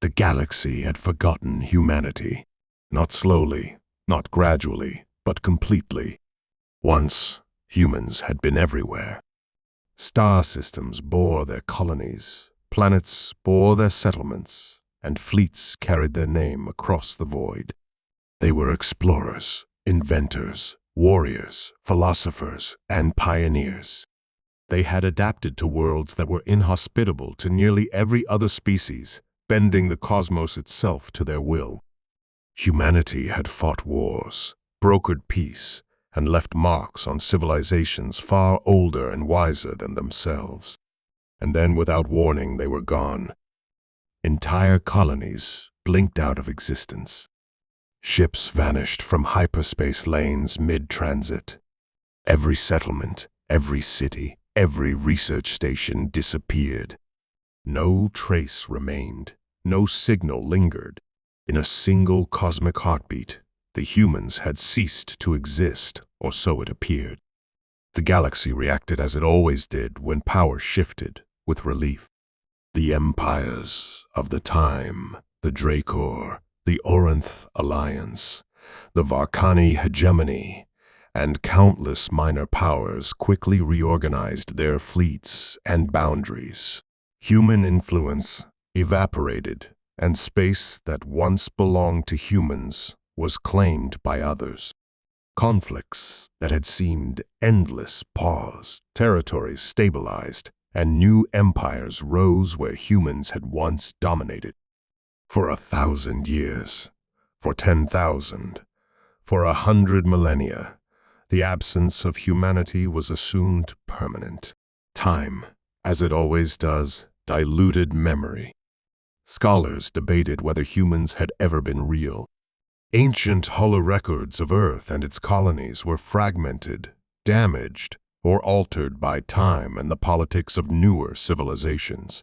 The galaxy had forgotten humanity. Not slowly, not gradually, but completely. Once, humans had been everywhere. Star systems bore their colonies, planets bore their settlements, and fleets carried their name across the void. They were explorers, inventors, warriors, philosophers, and pioneers. They had adapted to worlds that were inhospitable to nearly every other species, bending the cosmos itself to their will. Humanity had fought wars, brokered peace, and left marks on civilizations far older and wiser than themselves. And then, without warning, they were gone. Entire colonies blinked out of existence. Ships vanished from hyperspace lanes mid-transit. Every settlement, every city, every research station disappeared. No trace remained, no signal lingered. In a single cosmic heartbeat, the humans had ceased to exist, or so it appeared. The galaxy reacted as it always did when power shifted, with relief. The empires of the time, the Dracor, the Orinth Alliance, the Varkani hegemony, and countless minor powers quickly reorganized their fleets and boundaries. Human influence evaporated, and space that once belonged to humans was claimed by others. Conflicts that had seemed endless paused, territories stabilized, and new empires rose where humans had once dominated. For 1,000 years, for 10,000, for 100 millennia, the absence of humanity was assumed permanent. Time, as it always does, diluted memory. Scholars debated whether humans had ever been real. Ancient holorecords of Earth and its colonies were fragmented, damaged, or altered by time and the politics of newer civilizations.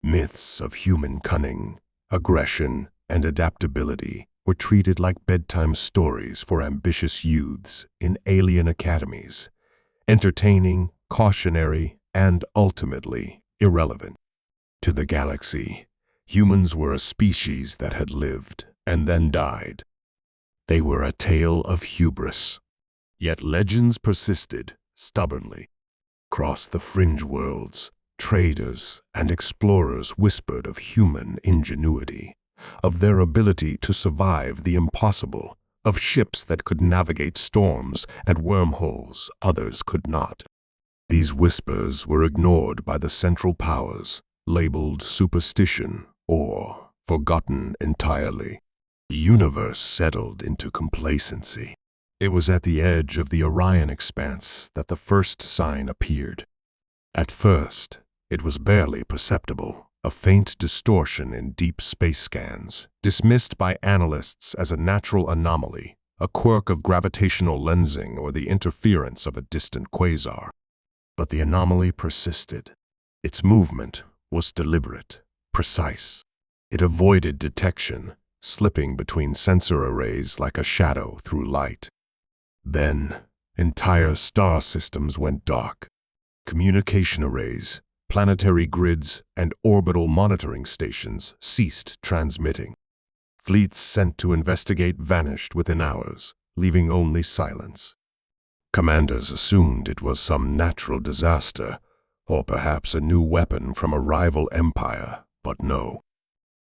Myths of human cunning, aggression, and adaptability were treated like bedtime stories for ambitious youths in alien academies, entertaining, cautionary, and ultimately irrelevant. To the galaxy, humans were a species that had lived and then died. They were a tale of hubris. Yet legends persisted stubbornly. Across the fringe worlds, traders and explorers whispered of human ingenuity, of their ability to survive the impossible, of ships that could navigate storms and wormholes others could not. These whispers were ignored by the central powers, labeled superstition or forgotten entirely. The universe settled into complacency. It was at the edge of the Orion expanse that the first sign appeared. At first, it was barely perceptible, a faint distortion in deep space scans, dismissed by analysts as a natural anomaly, a quirk of gravitational lensing or the interference of a distant quasar. But the anomaly persisted. Its movement was deliberate, precise. It avoided detection, slipping between sensor arrays like a shadow through light. Then, entire star systems went dark. Communication arrays, planetary grids, and orbital monitoring stations ceased transmitting. Fleets sent to investigate vanished within hours, leaving only silence. Commanders assumed it was some natural disaster, or perhaps a new weapon from a rival empire, but no.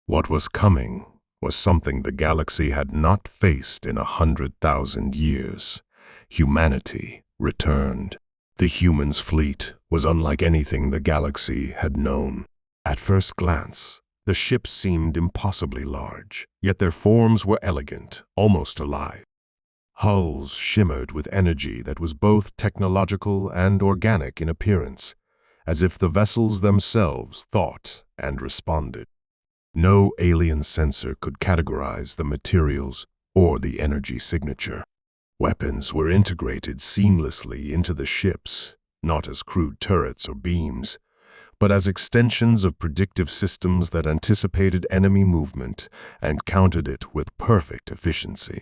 What was coming was something the galaxy had not faced in 100,000 years. Humanity returned. The humans' fleet was unlike anything the galaxy had known. At first glance, the ships seemed impossibly large, yet their forms were elegant, almost alive. Hulls shimmered with energy that was both technological and organic in appearance, as if the vessels themselves thought and responded. No alien sensor could categorize the materials or the energy signature. Weapons were integrated seamlessly into the ships, not as crude turrets or beams, but as extensions of predictive systems that anticipated enemy movement and countered it with perfect efficiency.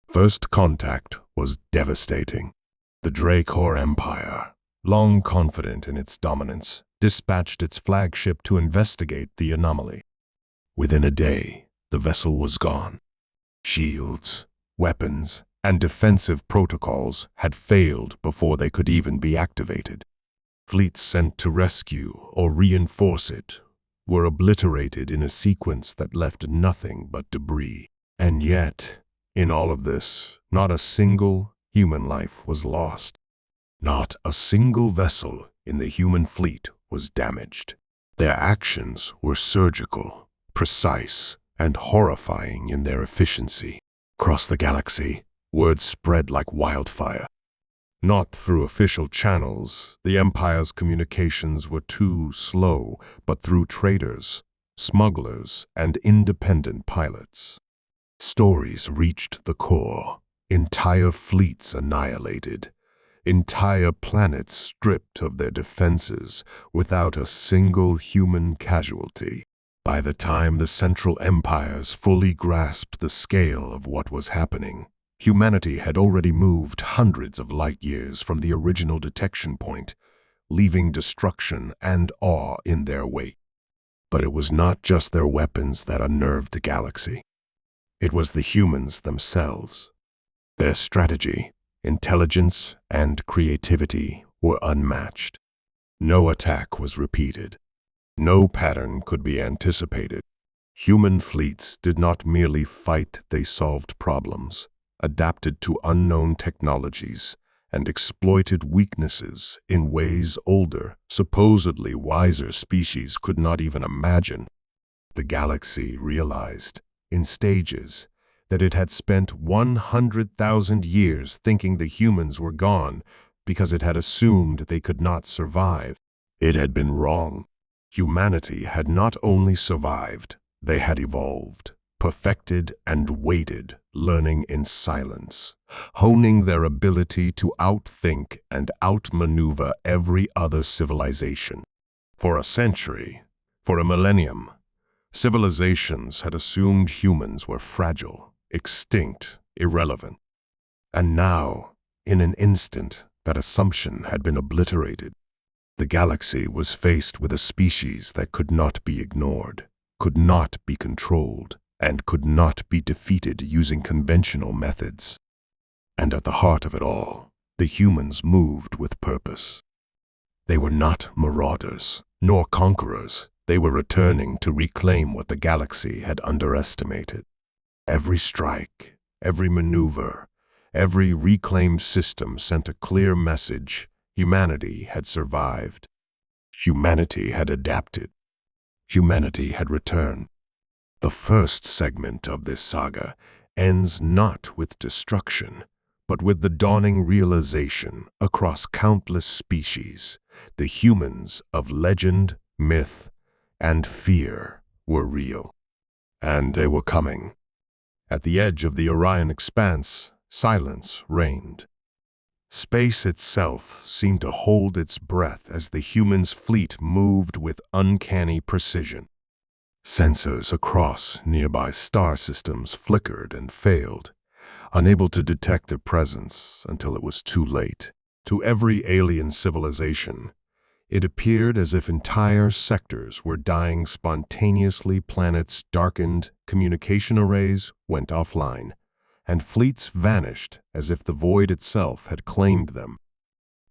First contact was devastating. The Dracor Empire, long confident in its dominance, dispatched its flagship to investigate the anomaly. Within a day, the vessel was gone. Shields, weapons, and defensive protocols had failed before they could even be activated. Fleets sent to rescue or reinforce it were obliterated in a sequence that left nothing but debris. And yet, in all of this, not a single human life was lost. Not a single vessel in the human fleet was damaged. Their actions were surgical, precise, and horrifying in their efficiency. Across the galaxy, word spread like wildfire. Not through official channels, the Empire's communications were too slow, but through traders, smugglers, and independent pilots. Stories reached the core, entire fleets annihilated, entire planets stripped of their defenses without a single human casualty. By the time the Central Empires fully grasped the scale of what was happening, humanity had already moved hundreds of light years from the original detection point, leaving destruction and awe in their wake. But it was not just their weapons that unnerved the galaxy. It was the humans themselves. Their strategy, intelligence, and creativity were unmatched. No attack was repeated. No pattern could be anticipated. Human fleets did not merely fight, they solved problems, adapted to unknown technologies, and exploited weaknesses in ways older, supposedly wiser species could not even imagine. The galaxy realized, in stages, that it had spent 100,000 years thinking the humans were gone because it had assumed they could not survive. It had been wrong. Humanity had not only survived, they had evolved, perfected, and waited, learning in silence, honing their ability to outthink and outmaneuver every other civilization. For a century, for a millennium, civilizations had assumed humans were fragile, extinct, irrelevant. And now, in an instant, that assumption had been obliterated. The galaxy was faced with a species that could not be ignored, could not be controlled, and could not be defeated using conventional methods. And at the heart of it all, the humans moved with purpose. They were not marauders, nor conquerors. They were returning to reclaim what the galaxy had underestimated. Every strike, every maneuver, every reclaimed system sent a clear message: humanity had survived. Humanity had adapted. Humanity had returned. The first segment of this saga ends not with destruction, but with the dawning realization across countless species, the humans of legend, myth, and fear were real. And they were coming. At the edge of the Orion expanse, silence reigned. Space itself seemed to hold its breath as the humans' fleet moved with uncanny precision. Sensors across nearby star systems flickered and failed, unable to detect their presence until it was too late. To every alien civilization, it appeared as if entire sectors were dying spontaneously. Planets darkened, communication arrays went offline, and fleets vanished as if the void itself had claimed them.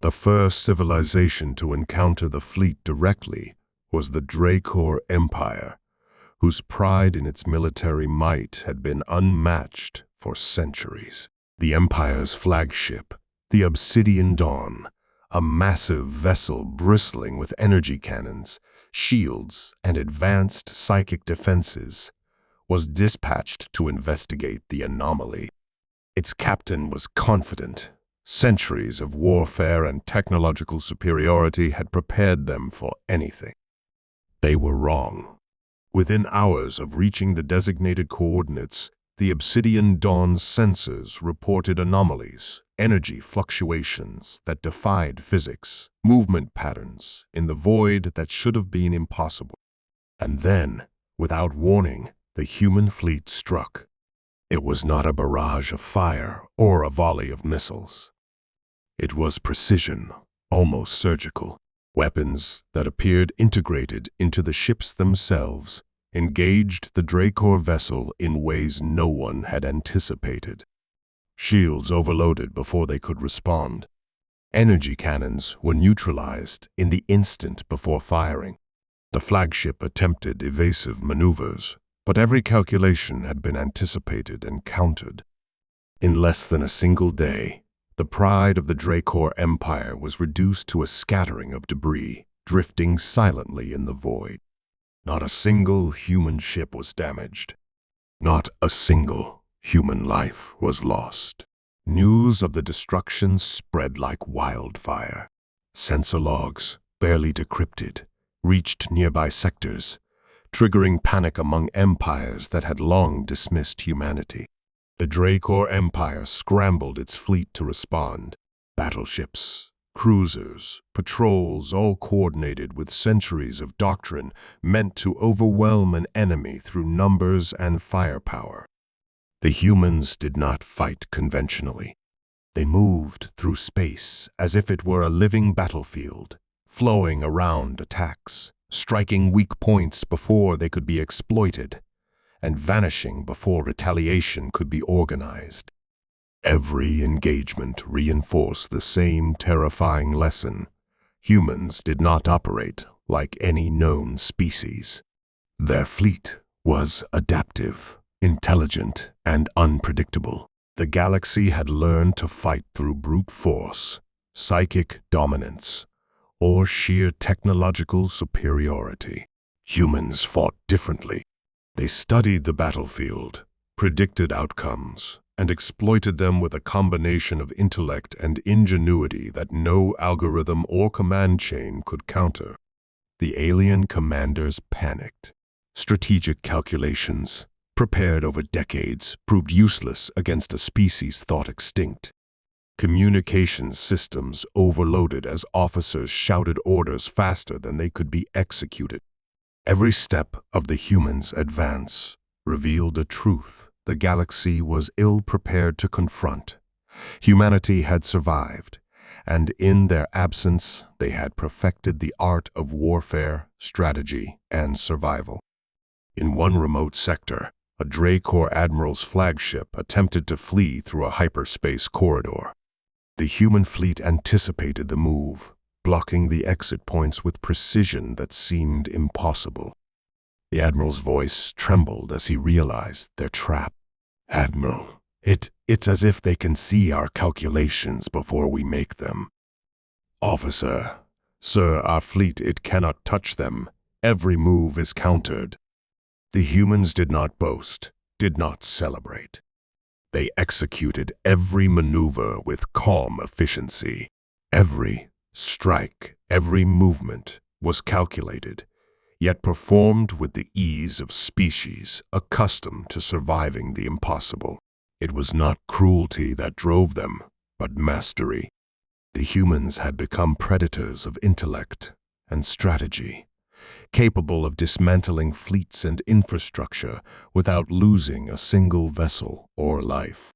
The first civilization to encounter the fleet directly was the Dracor Empire, whose pride in its military might had been unmatched for centuries. The Empire's flagship, the Obsidian Dawn, a massive vessel bristling with energy cannons, shields, and advanced psychic defenses, was dispatched to investigate the anomaly. Its captain was confident. Centuries of warfare and technological superiority had prepared them for anything. They were wrong. Within hours of reaching the designated coordinates, the Obsidian Dawn's sensors reported anomalies, energy fluctuations that defied physics, movement patterns in the void that should have been impossible. And then, without warning, the human fleet struck. It was not a barrage of fire or a volley of missiles. It was precision, almost surgical, weapons that appeared integrated into the ships themselves, engaged the Dracor vessel in ways no one had anticipated. Shields overloaded before they could respond. Energy cannons were neutralized in the instant before firing. The flagship attempted evasive maneuvers, but every calculation had been anticipated and countered. In less than a single day, the pride of the Dracor Empire was reduced to a scattering of debris, drifting silently in the void. Not a single human ship was damaged. Not a single human life was lost. News of the destruction spread like wildfire. Sensor logs, barely decrypted, reached nearby sectors, triggering panic among empires that had long dismissed humanity. The Dracor Empire scrambled its fleet to respond. Battleships, cruisers, patrols, all coordinated with centuries of doctrine meant to overwhelm an enemy through numbers and firepower. The humans did not fight conventionally. They moved through space as if it were a living battlefield, flowing around attacks, striking weak points before they could be exploited, and vanishing before retaliation could be organized. Every engagement reinforced the same terrifying lesson. Humans did not operate like any known species. Their fleet was adaptive, intelligent, and unpredictable. The galaxy had learned to fight through brute force, psychic dominance, or sheer technological superiority. Humans fought differently. They studied the battlefield, predicted outcomes, and exploited them with a combination of intellect and ingenuity that no algorithm or command chain could counter. The alien commanders panicked. Strategic calculations, prepared over decades, proved useless against a species thought extinct. Communications systems overloaded as officers shouted orders faster than they could be executed. Every step of the humans' advance revealed a truth the galaxy was ill-prepared to confront. Humanity had survived, and in their absence they had perfected the art of warfare, strategy, and survival. In one remote sector, a Dracor admiral's flagship attempted to flee through a hyperspace corridor. The human fleet anticipated the move, blocking the exit points with precision that seemed impossible. The admiral's voice trembled as he realized their trap. "Admiral, it's as if they can see our calculations before we make them." "Officer, sir, our fleet, it cannot touch them. Every move is countered." The humans did not boast, did not celebrate. They executed every maneuver with calm efficiency. Every strike, every movement was calculated, yet performed with the ease of species accustomed to surviving the impossible. It was not cruelty that drove them, but mastery. The humans had become predators of intellect and strategy, capable of dismantling fleets and infrastructure without losing a single vessel or life.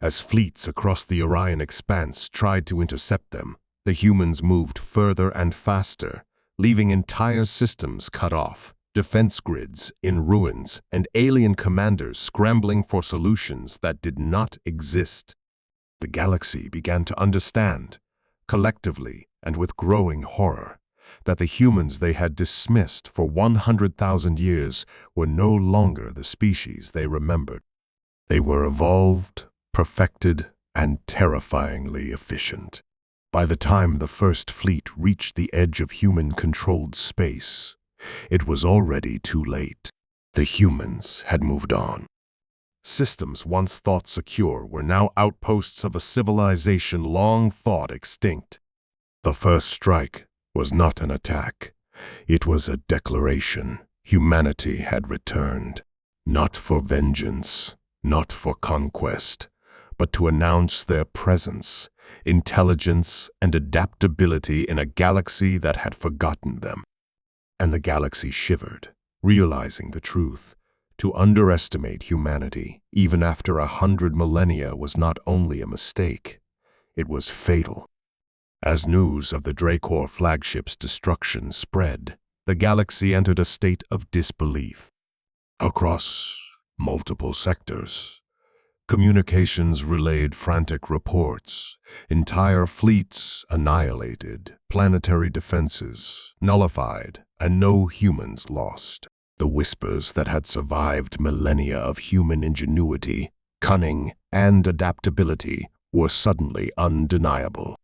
As fleets across the Orion expanse tried to intercept them, the humans moved further and faster, leaving entire systems cut off, defense grids in ruins, and alien commanders scrambling for solutions that did not exist. The galaxy began to understand, collectively and with growing horror, that the humans they had dismissed for 100,000 years were no longer the species they remembered. They were evolved, perfected, and terrifyingly efficient. By the time the first fleet reached the edge of human-controlled space, it was already too late. The humans had moved on. Systems once thought secure were now outposts of a civilization long thought extinct. The first strike was not an attack. It was a declaration. Humanity had returned, not for vengeance, not for conquest, but to announce their presence, intelligence, and adaptability in a galaxy that had forgotten them. And the galaxy shivered, realizing the truth. To underestimate humanity, even after 100 millennia, was not only a mistake, it was fatal. As news of the Dracor flagship's destruction spread, the galaxy entered a state of disbelief. Across multiple sectors, communications relayed frantic reports, entire fleets annihilated, planetary defenses nullified, and no humans lost. The whispers that had survived millennia of human ingenuity, cunning, and adaptability were suddenly undeniable.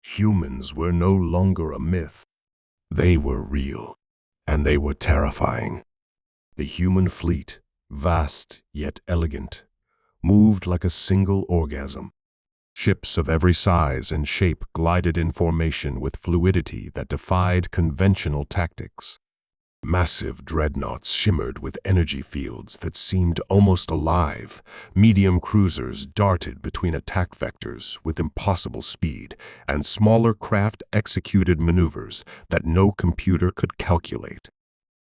Humans were no longer a myth. They were real, and they were terrifying. The human fleet, vast yet elegant, moved like a single orgasm. Ships of every size and shape glided in formation with fluidity that defied conventional tactics. Massive dreadnoughts shimmered with energy fields that seemed almost alive. Medium cruisers darted between attack vectors with impossible speed, and smaller craft executed maneuvers that no computer could calculate.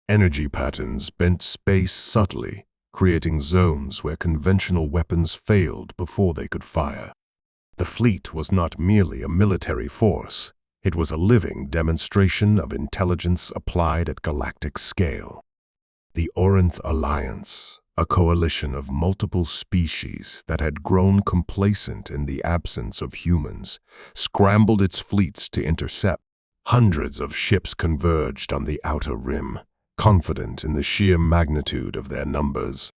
Energy patterns bent space subtly, creating zones where conventional weapons failed before they could fire. The fleet was not merely a military force. It was a living demonstration of intelligence applied at galactic scale. The Orinth Alliance, a coalition of multiple species that had grown complacent in the absence of humans, scrambled its fleets to intercept. Hundreds of ships converged on the outer rim, confident in the sheer magnitude of their numbers.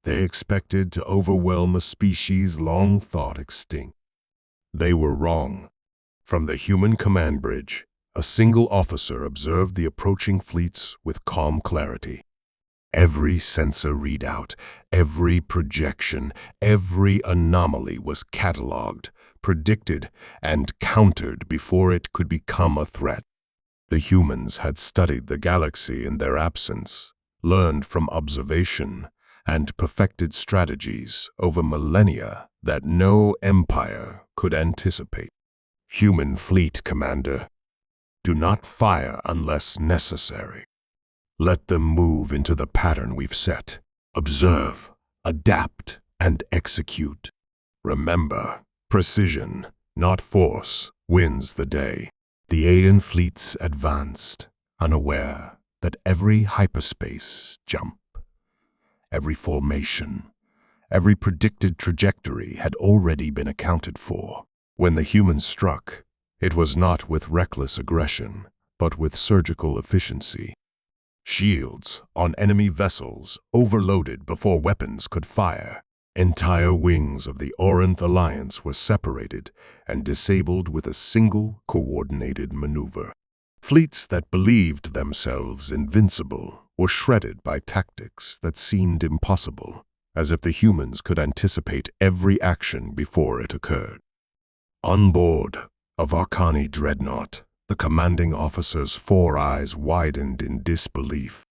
They expected to overwhelm a species long thought extinct. They were wrong. From the human command bridge, a single officer observed the approaching fleets with calm clarity. Every sensor readout, every projection, every anomaly was cataloged, predicted, and countered before it could become a threat. The humans had studied the galaxy in their absence, learned from observation, and perfected strategies over millennia that no empire could anticipate. Human fleet commander, do not fire unless necessary. Let them move into the pattern we've set. Observe, adapt, and execute. Remember, precision, not force, wins the day. The alien fleets advanced, unaware that every hyperspace jump, every formation, every predicted trajectory had already been accounted for. When the humans struck, it was not with reckless aggression, but with surgical efficiency. Shields on enemy vessels overloaded before weapons could fire. Entire wings of the Orinth Alliance were separated and disabled with a single coordinated maneuver. Fleets that believed themselves invincible were shredded by tactics that seemed impossible, as if the humans could anticipate every action before it occurred. On board a Varkani dreadnought, the commanding officer's four eyes widened in disbelief.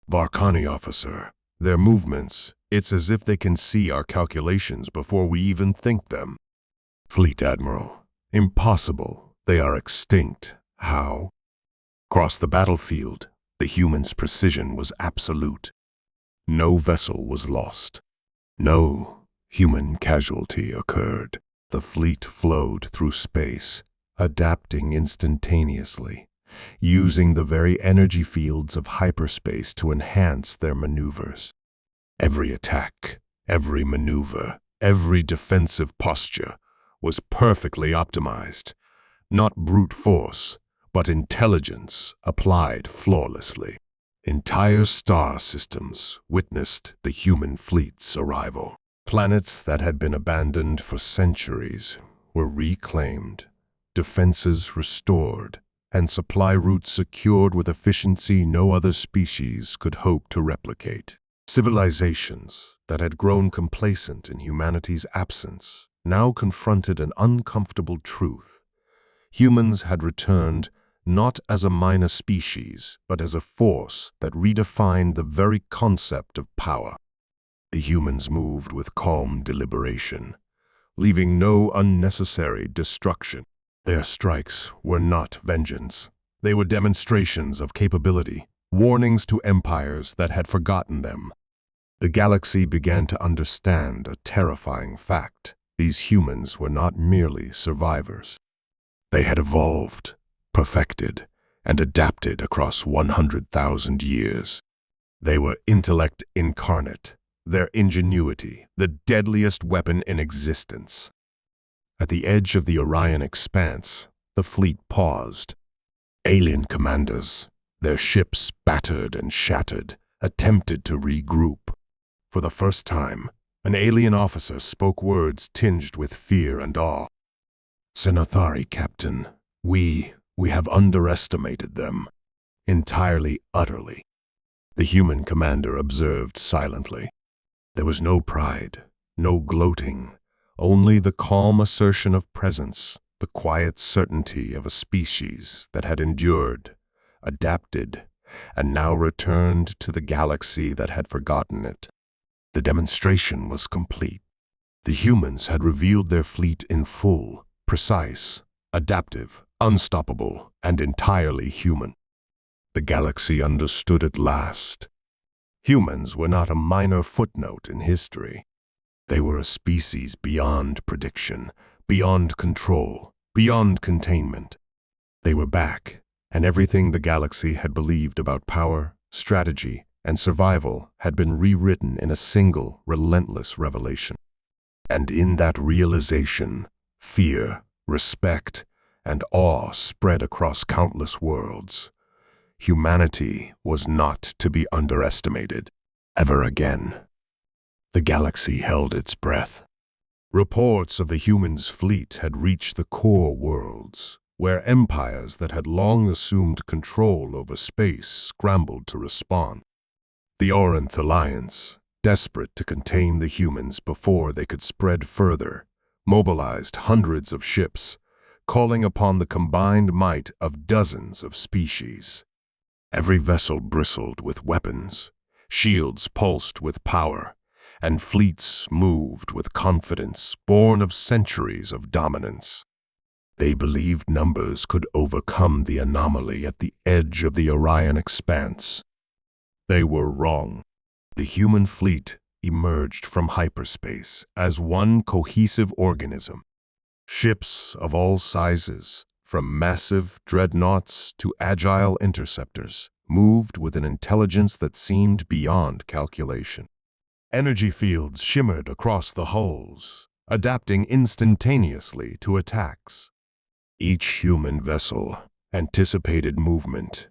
Varkani officer, their movements, it's as if they can see our calculations before we even think them. Fleet Admiral, impossible. They are extinct. How? Across the battlefield, the humans' precision was absolute. No vessel was lost. No human casualty occurred. The fleet flowed through space, adapting instantaneously, using the very energy fields of hyperspace to enhance their maneuvers. Every attack, every maneuver, every defensive posture was perfectly optimized. Not brute force, but intelligence applied flawlessly. Entire star systems witnessed the human fleet's arrival. Planets that had been abandoned for centuries were reclaimed, defenses restored, and supply routes secured with efficiency no other species could hope to replicate. Civilizations that had grown complacent in humanity's absence now confronted an uncomfortable truth. Humans had returned not as a minor species, but as a force that redefined the very concept of power. The humans moved with calm deliberation, leaving no unnecessary destruction. Their strikes were not vengeance. They were demonstrations of capability, warnings to empires that had forgotten them. The galaxy began to understand a terrifying fact. These humans were not merely survivors. They had evolved, perfected, and adapted across 100,000 years. They were intellect incarnate, their ingenuity the deadliest weapon in existence. At the edge of the Orion expanse, the fleet paused. Alien commanders, their ships battered and shattered, attempted to regroup. For the first time, an alien officer spoke words tinged with fear and awe. "Sinathari, Captain, we have underestimated them. Entirely, utterly." The human commander observed silently. There was no pride, no gloating, only the calm assertion of presence, the quiet certainty of a species that had endured, adapted, and now returned to the galaxy that had forgotten it. The demonstration was complete. The humans had revealed their fleet in full, precise, adaptive, unstoppable, and entirely human. The galaxy understood at last. Humans were not a minor footnote in history. They were a species beyond prediction, beyond control, beyond containment. They were back, and everything the galaxy had believed about power, strategy, and survival had been rewritten in a single, relentless revelation. And in that realization, fear, respect, and awe spread across countless worlds. Humanity was not to be underestimated, ever again. The galaxy held its breath. Reports of the humans' fleet had reached the core worlds, where empires that had long assumed control over space scrambled to respond. The Orinth Alliance, desperate to contain the humans before they could spread further, mobilized hundreds of ships, calling upon the combined might of dozens of species. Every vessel bristled with weapons, shields pulsed with power, and fleets moved with confidence born of centuries of dominance. They believed numbers could overcome the anomaly at the edge of the Orion expanse. They were wrong. The human fleet emerged from hyperspace as one cohesive organism. Ships of all sizes, from massive dreadnoughts to agile interceptors, moved with an intelligence that seemed beyond calculation. Energy fields shimmered across the hulls, adapting instantaneously to attacks. Each human vessel anticipated movement,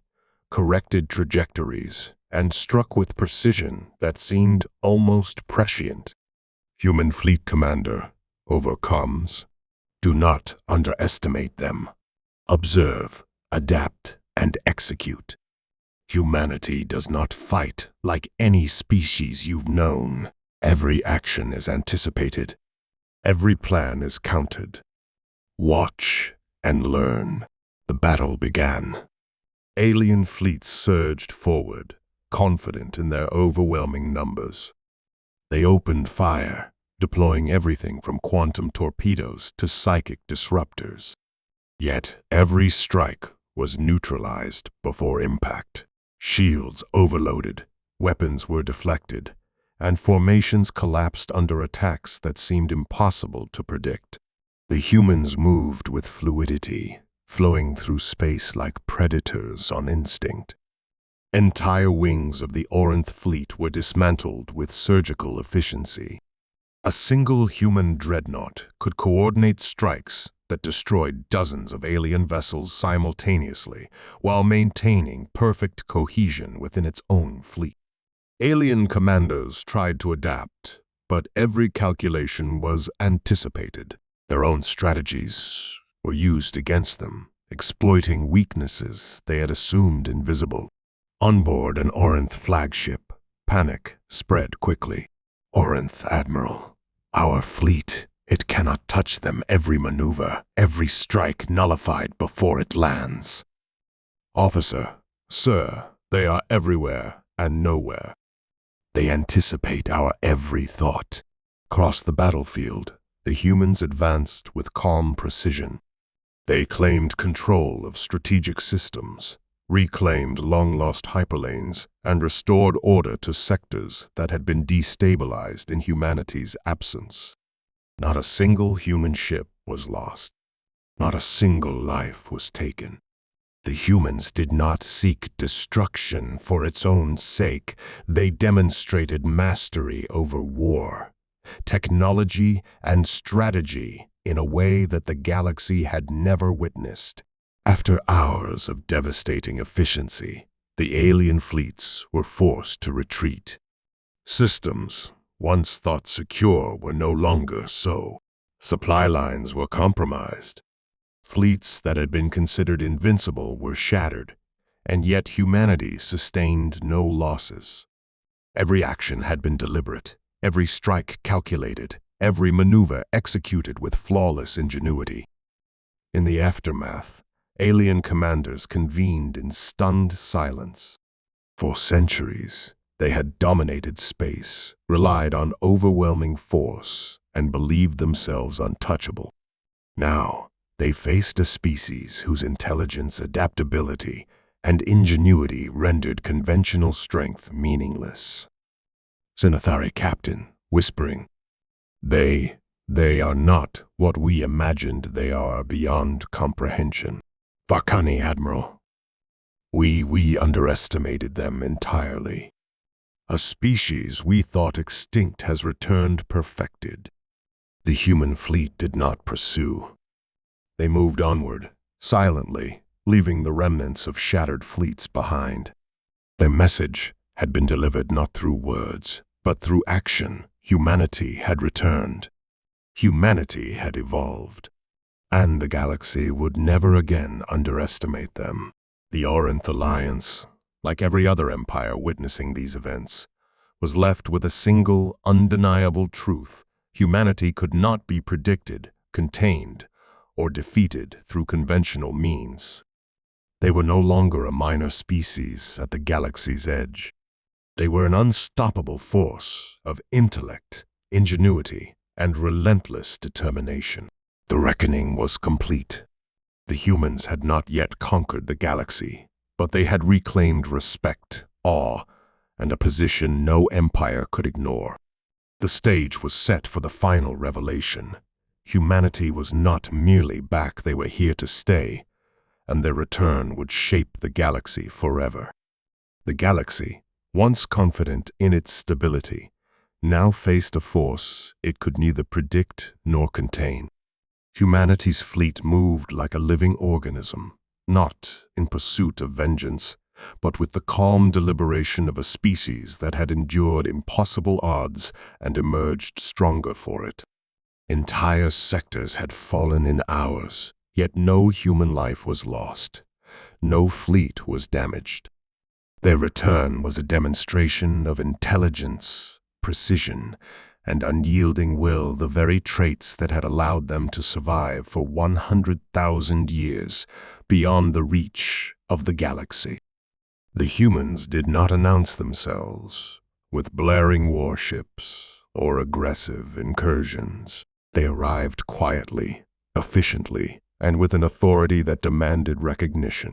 corrected trajectories, and struck with precision that seemed almost prescient. Human fleet commander overcomes. Do not underestimate them. Observe, adapt, and execute. Humanity does not fight like any species you've known. Every action is anticipated. Every plan is counted. Watch and learn. The battle began. Alien fleets surged forward, confident in their overwhelming numbers. They opened fire, deploying everything from quantum torpedoes to psychic disruptors. Yet every strike was neutralized before impact. Shields overloaded, weapons were deflected, and formations collapsed under attacks that seemed impossible to predict. The humans moved with fluidity, flowing through space like predators on instinct. Entire wings of the Orinth fleet were dismantled with surgical efficiency. A single human dreadnought could coordinate strikes that destroyed dozens of alien vessels simultaneously while maintaining perfect cohesion within its own fleet. Alien commanders tried to adapt, but every calculation was anticipated. Their own strategies were used against them, exploiting weaknesses they had assumed invisible. On board an Orinth flagship, panic spread quickly. "Orinth, Admiral, our fleet, it cannot touch them. Every maneuver, every strike nullified before it lands." "Officer, sir, they are everywhere and nowhere. They anticipate our every thought." Across the battlefield, the humans advanced with calm precision. They claimed control of strategic systems, reclaimed long-lost hyperlanes, and restored order to sectors that had been destabilized in humanity's absence. Not a single human ship was lost. Not a single life was taken. The humans did not seek destruction for its own sake. They demonstrated mastery over war, technology, and strategy in a way that the galaxy had never witnessed. After hours of devastating efficiency, the alien fleets were forced to retreat. Systems, once thought secure, were no longer so. Supply lines were compromised. Fleets that had been considered invincible were shattered, and yet humanity sustained no losses. Every action had been deliberate, every strike calculated, every maneuver executed with flawless ingenuity. In the aftermath, alien commanders convened in stunned silence. For centuries, they had dominated space, relied on overwhelming force, and believed themselves untouchable. Now, they faced a species whose intelligence, adaptability, and ingenuity rendered conventional strength meaningless. Sinathari captain, whispering, They are not what we imagined they are beyond comprehension. Vakani Admiral, we underestimated them entirely. A species we thought extinct has returned perfected. The human fleet did not pursue. They moved onward, silently, leaving the remnants of shattered fleets behind. Their message had been delivered not through words, but through action. Humanity had returned. Humanity had evolved. And the galaxy would never again underestimate them. The Orinth Alliance, like every other empire witnessing these events, was left with a single, undeniable truth. Humanity could not be predicted, contained, or defeated through conventional means. They were no longer a minor species at the galaxy's edge. They were an unstoppable force of intellect, ingenuity, and relentless determination. The reckoning was complete. The humans had not yet conquered the galaxy, but they had reclaimed respect, awe, and a position no empire could ignore. The stage was set for the final revelation. Humanity was not merely back, they were here to stay, and their return would shape the galaxy forever. The galaxy, once confident in its stability, now faced a force it could neither predict nor contain. Humanity's fleet moved like a living organism, not in pursuit of vengeance, but with the calm deliberation of a species that had endured impossible odds and emerged stronger for it. Entire sectors had fallen in hours, yet no human life was lost. No fleet was damaged. Their return was a demonstration of intelligence, precision, and unyielding will, the very traits that had allowed them to survive for 100,000 years beyond the reach of the galaxy. The humans did not announce themselves with blaring warships or aggressive incursions. They arrived quietly, efficiently, and with an authority that demanded recognition.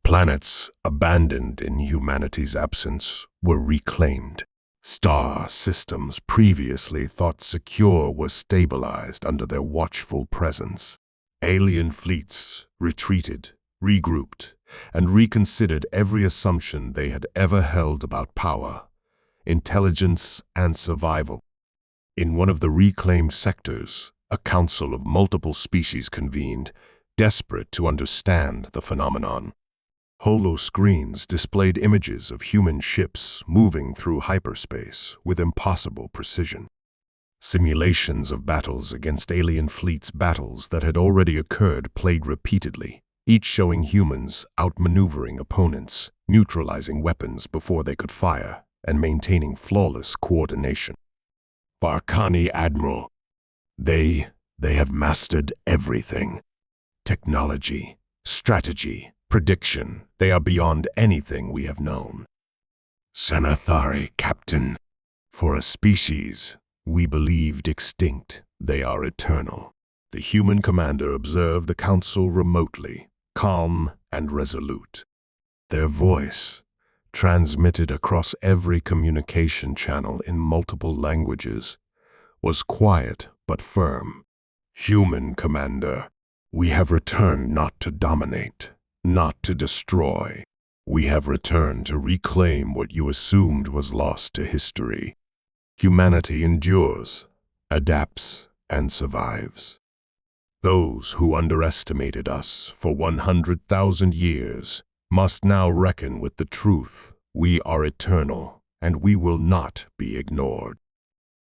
Planets abandoned in humanity's absence were reclaimed. Star systems previously thought secure were stabilized under their watchful presence. Alien fleets retreated, regrouped, and reconsidered every assumption they had ever held about power, intelligence, and survival. In one of the reclaimed sectors, a council of multiple species convened, desperate to understand the phenomenon. Holoscreens displayed images of human ships moving through hyperspace with impossible precision. Simulations of battles against alien fleets, battles that had already occurred, played repeatedly, each showing humans outmaneuvering opponents, neutralizing weapons before they could fire, and maintaining flawless coordination. Barkhani Admiral, they have mastered everything. Technology, strategy, prediction, they are beyond anything we have known. Sanathari, Captain, for a species we believed extinct, they are eternal. The human commander observed the council remotely, calm and resolute. Their voice, transmitted across every communication channel in multiple languages, was quiet but firm. Human commander, we have returned not to dominate, not to destroy. We have returned to reclaim what you assumed was lost to history. Humanity endures, adapts, and survives. Those who underestimated us for 100,000 years must now reckon with the truth. We are eternal, and we will not be ignored.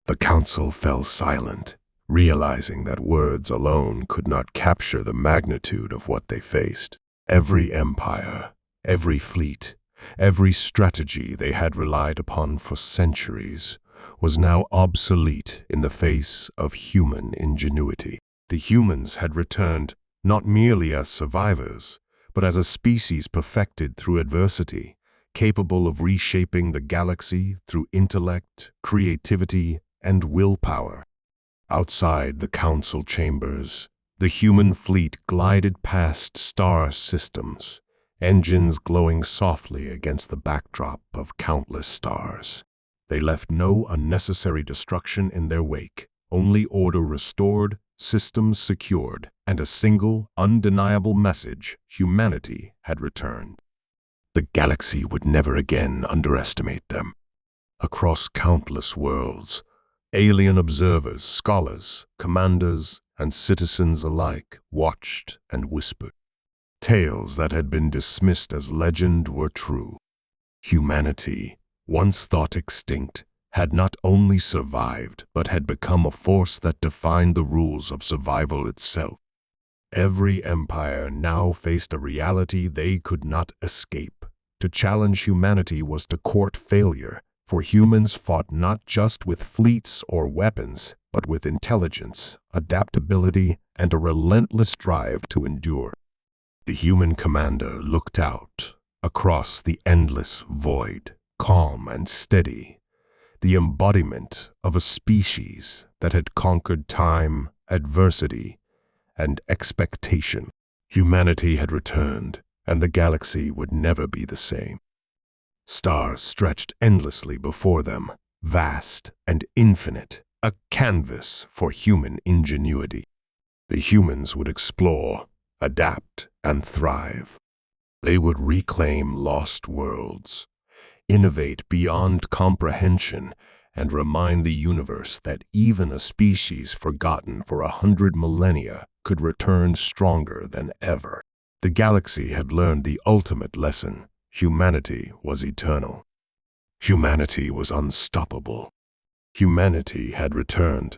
The council fell silent, realizing that words alone could not capture the magnitude of what they faced. Every empire, every fleet, every strategy they had relied upon for centuries was now obsolete in the face of human ingenuity. The humans had returned not merely as survivors, but as a species perfected through adversity, capable of reshaping the galaxy through intellect, creativity, and willpower. Outside the council chambers, the human fleet glided past star systems, engines glowing softly against the backdrop of countless stars. They left no unnecessary destruction in their wake, only order restored, systems secured, and a single, undeniable message: humanity had returned. The galaxy would never again underestimate them. Across countless worlds, alien observers, scholars, commanders, and citizens alike watched and whispered. Tales that had been dismissed as legend were true. Humanity, once thought extinct, had not only survived, but had become a force that defined the rules of survival itself. Every empire now faced a reality they could not escape. To challenge humanity was to court failure, for humans fought not just with fleets or weapons, but with intelligence, adaptability, and a relentless drive to endure. The human commander looked out across the endless void, calm and steady, the embodiment of a species that had conquered time, adversity, and expectation. Humanity had returned, and the galaxy would never be the same. Stars stretched endlessly before them, vast and infinite, a canvas for human ingenuity. The humans would explore, adapt, and thrive. They would reclaim lost worlds, innovate beyond comprehension, and remind the universe that even a species forgotten for 100 millennia could return stronger than ever. The galaxy had learned the ultimate lesson: humanity was eternal. Humanity was unstoppable. Humanity had returned,